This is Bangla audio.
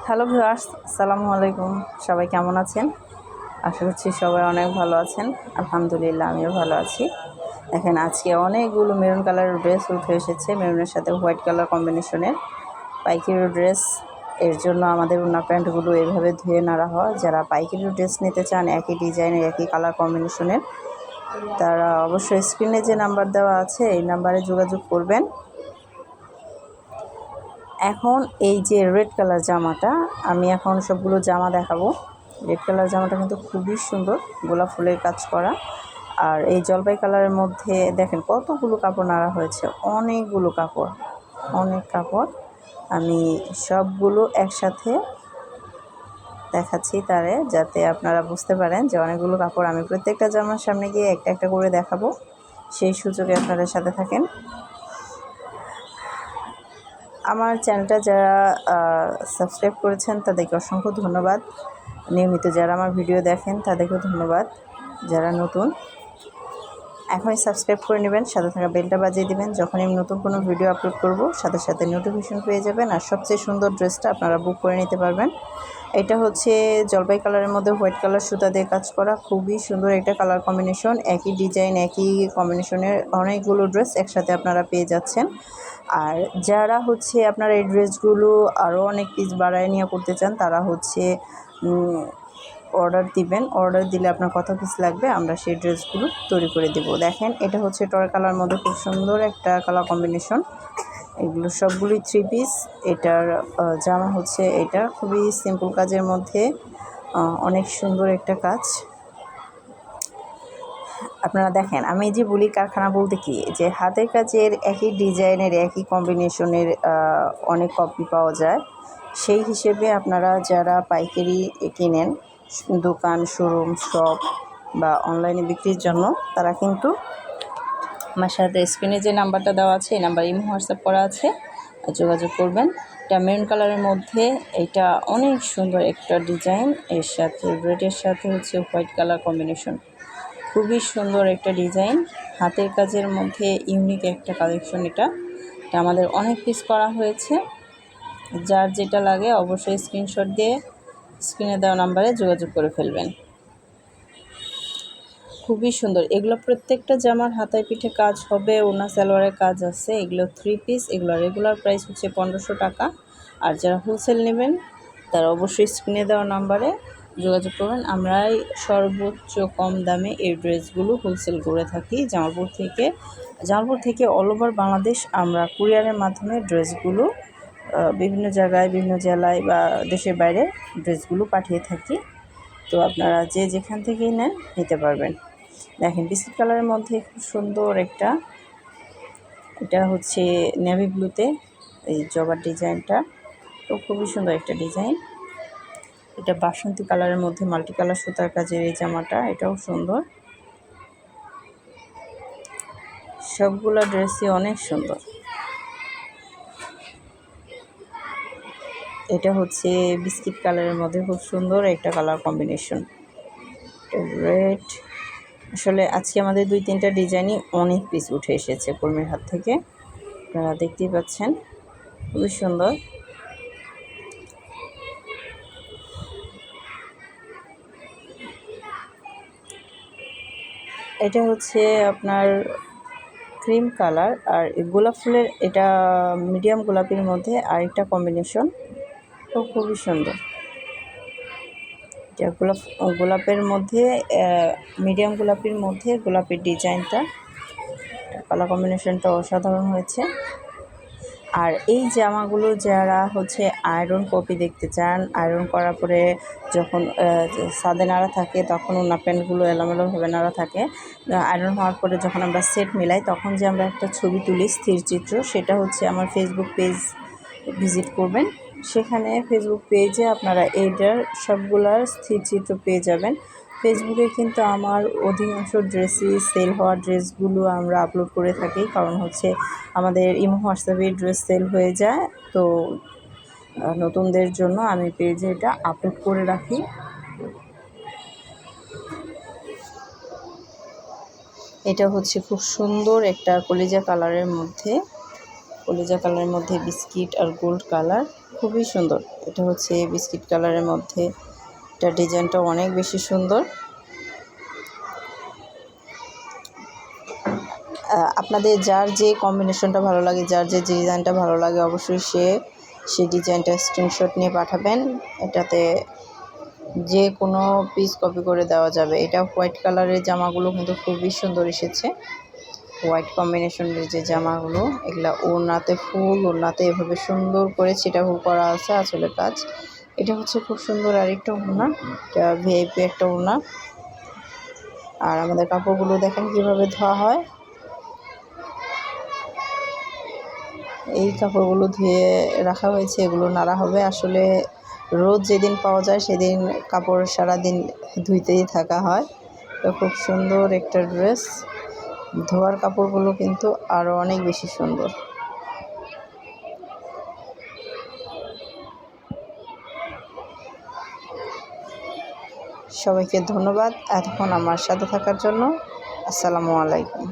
হ্যালো ভিউয়ার্স, আসসালামু আলাইকুম। সবাই কেমন আছেন? আশা করছি সবাই অনেক ভালো আছেন। আলহামদুলিল্লাহ, আমিও ভালো আছি। দেখেন, আজকে অনেকগুলো মেরুন কালারের ড্রেস উঠে এসেছে, মেরুনের সাথে হোয়াইট কালার কম্বিনেশনের পাইকারি ড্রেস। এর জন্য আমাদের ওড়না প্যান্টগুলো এভাবে ধুয়ে নাড়া হয়। যারা পাইকারি ড্রেস নিতে চান একই ডিজাইনের, একই কালার কম্বিনেশনের, তারা অবশ্যই স্ক্রিনে যে নাম্বার দেওয়া আছে এই নাম্বারে যোগাযোগ করবেন। এখন এই যে রেড কালার জামাটা, আমি এখন সবগুলো জামা দেখাবো। রেড কালার জামাটা কিন্তু খুবই সুন্দর, গোলাপ ফুলের কাজ করা। আর এই জলপাই কালারের মধ্যে দেখেন কতগুলো কাপড় নাড়া হয়েছে, অনেকগুলো কাপড়, অনেক কাপড়। আমি সবগুলো একসাথে দেখাচ্ছি তারে, যাতে আপনারা বুঝতে পারেন যে অনেকগুলো কাপড়। আমি প্রত্যেকটা জামার সামনে গিয়ে একটা একটা করে দেখাবো, সেই সুযোগে আপনাদের সাথে থাকেন। আমার চ্যানেলটা যারা সাবস্ক্রাইব করেছেন তাদেরকে অসংখ্য ধন্যবাদ। নিয়মিত যারা আমার ভিডিও দেখেন তাদেরকেও ধন্যবাদ। যারা নতুন, এখনই সাবস্ক্রাইব করে নেবেন, সাথে থাকা বেলটা বাজিয়ে দেবেন। যখনই আমি নতুন কোনো ভিডিও আপলোড করব সাথে সাথে নোটিফিকেশন পেয়ে যাবেন। আর সবচেয়ে সুন্দর ড্রেসটা আপনারা বুক করে নিতে পারবেন। এটা হচ্ছে জলপাই কালারের মধ্যে হোয়াইট কালার সুতা দিয়ে কাজ করা, খুবই সুন্দর একটা কালার কম্বিনেশন। একই ডিজাইন, একই কম্বিনেশনের অনেকগুলো ড্রেস একসাথে আপনারা পেয়ে যাচ্ছেন। আর যারা হচ্ছে আপনারা এই ড্রেসগুলো আরও অনেক পিস বাড়ায় নিয়ে করতে চান, তারা হচ্ছে অর্ডার দিবেন। অর্ডার দিলে আপনার কত পিস লাগবে আমরা সেই ড্রেসগুলো তৈরি করে দেব। দেখেন, এটা হচ্ছে টর কালার মধ্যে খুব সুন্দর একটা কালার কম্বিনেশন। এগুলো সবগুলোই 3 পিস। এটার জামা হচ্ছে এটা খুবই সিম্পল কাজের মধ্যে অনেক সুন্দর একটা কাজ। আপনারা দেখেন, আমি যে বলি কারখানা বলতে কি, যে হাতের কাজের একই ডিজাইনের একই কম্বিনেশনের অনেক কপি পাওয়া যায়। সেই হিসেবে আপনারা যারা পাইকারি কিনেন, দোকান, শোরুম, শপ বা অনলাইনে বিক্রির জন্য, তারা কিন্তু আমার সাথে স্ক্রিনে যে নাম্বারটা দেওয়া আছে এই নাম্বার ইমো হোয়াটসঅ্যাপ করা আছে, যোগাযোগ করবেন। এটা মেরুন কালারের মধ্যে, এটা অনেক সুন্দর একটা ডিজাইন। এর সাথে রেডের সাথে হচ্ছে হোয়াইট কালার কম্বিনেশন, খুবই সুন্দর একটা ডিজাইন। হাতের কাজের মধ্যে ইউনিক একটা কালেকশন। এটা আমাদের অনেক পিস করা হয়েছে। যার যেটা লাগে অবশ্যই স্ক্রিনশট দিয়ে স্ক্রিনে দেওয়া নাম্বারে যোগাযোগ করে ফেলবেন। খুবই সুন্দর এগুলো, প্রত্যেকটা জামার হাতায় পিঠে কাজ হবে, ওনা সালোয়ারের কাজ আছে। এগুলো 3 পিস। এগুলো রেগুলার প্রাইস হচ্ছে 1500 টাকা। আর যারা হোলসেল নেবেন তারা অবশ্যই স্ক্রিনে দেওয়া নাম্বারে যোগাযোগ করবেন। আমরাই সর্বোচ্চ কম দামে এই ড্রেসগুলো হোলসেল করে থাকি। জামালপুর থেকে অল ওভার বাংলাদেশ আমরা কুরিয়ারের মাধ্যমে ড্রেসগুলো বিভিন্ন জায়গায়, বিভিন্ন জেলায় বা দেশের বাইরে ড্রেসগুলো পাঠিয়ে থাকি। তো আপনারা যে যেখান থেকেই নেন নিতে পারবেন। দেখেন, বিস্কিট কালারের মধ্যে খুব সুন্দর একটা, এটা হচ্ছে নেভি ব্লুতে এই জবার ডিজাইনটা, তো খুবই সুন্দর একটা ডিজাইন। এটা বাসন্তী কালারের মধ্যে মাল্টি কালার সুতার কাজের এই জামাটা, এটাও সুন্দর। সবগুলো ড্রেসই অনেক সুন্দর। এটা হচ্ছে বিস্কিট কালারের মধ্যে খুব সুন্দর একটা কালার কম্বিনেশন, রেড। আসলে আজকে আমাদের 2-3টা ডিজাইনই অনেক পিস উঠে এসেছে কর্মীর হাত থেকে, আপনারা দেখতেই পাচ্ছেন, খুবই সুন্দর। এটা হচ্ছে আপনার ক্রিম কালার, আর গোলাপ ফুলের, এটা মিডিয়াম গোলাপির মধ্যে আরেকটা কম্বিনেশন, তো খুবই সুন্দর। এটা গোলাপের মধ্যে, মিডিয়াম গোলাপির মধ্যে গোলাপের ডিজাইনটা, কালার কম্বিনেশনটা অসাধারণ হয়েছে। আর এই জামাগুলো যারা হচ্ছে আয়রন কপি দেখতে চান, আয়রন করার পরে যখন ছাদে নাড়া থাকে তখন ওনা প্যান্টগুলো এলোমেলোভাবে নাড়া থাকে, আয়রন হওয়ার পরে যখন আমরা সেট মিলাই তখন যে আমরা একটা ছবি তুলি স্থিরচিত্র, সেটা হচ্ছে আমার ফেসবুক পেজ ভিজিট করবেন। সেখানে ফেসবুক পেজে আপনারা এইটার সবগুলার স্থিরচিত্র পেয়ে যাবেন। ফেসবুকে কিন্তু আমার অধিকাংশ ড্রেসই সেল হওয়া ড্রেসগুলো আমরা আপলোড করে থাকি, কারণ হচ্ছে আমাদের ইমো হোয়াটসঅ্যাপে ড্রেস সেল হয়ে যায়। তো নতুনদের জন্য আমি পেজে এটা আপলোড করে রাখি। এটা হচ্ছে খুব সুন্দর একটা কলিজা কালারের মধ্যে বিস্কিট আর গোল্ড কালার, খুবই সুন্দর। এটা হচ্ছে বিস্কিট কালারের মধ্যে, এটা ডিজাইনটা অনেক বেশি সুন্দর। আপনাদের যার যে কম্বিনেশনটা ভালো লাগে, যার যে ডিজাইনটা ভালো লাগে, অবশ্যই সেই ডিজাইনটা স্ক্রিনশট নিয়ে পাঠাবেন। এটাতে যে কোনো পিস কপি করে দেওয়া যাবে। এটা হোয়াইট কালারের জামাগুলো কিন্তু খুবই সুন্দর এসেছে। হোয়াইট কম্বিনেশনের যে জামাগুলো, এগুলা ওড়নাতে ফুল, ওড়নাতে এভাবে সুন্দর করে ছিটাহু করা আছে আঁচলের কাজ। এটা হচ্ছে খুব সুন্দর আরেকটা ওড়না, এটা ভিআইপি একটা ওড়না। আর আমাদের কাপড়গুলো দেখেন কীভাবে ধোয়া হয়। এই কাপড়গুলো ধুয়ে রাখা হয়েছে, এগুলো নাড়া হবে। আসলে রোদ যেদিন পাওয়া যায় সেদিন কাপড় সারাদিন ধুইতেই থাকা হয়। তো খুব সুন্দর একটা ড্রেস, ধোয়ার কাপড়গুলো কিন্তু আরও অনেক বেশি সুন্দর। সবাইকে ধন্যবাদ এতক্ষণ আমার সাথে থাকার জন্য। আসসালামু আলাইকুম।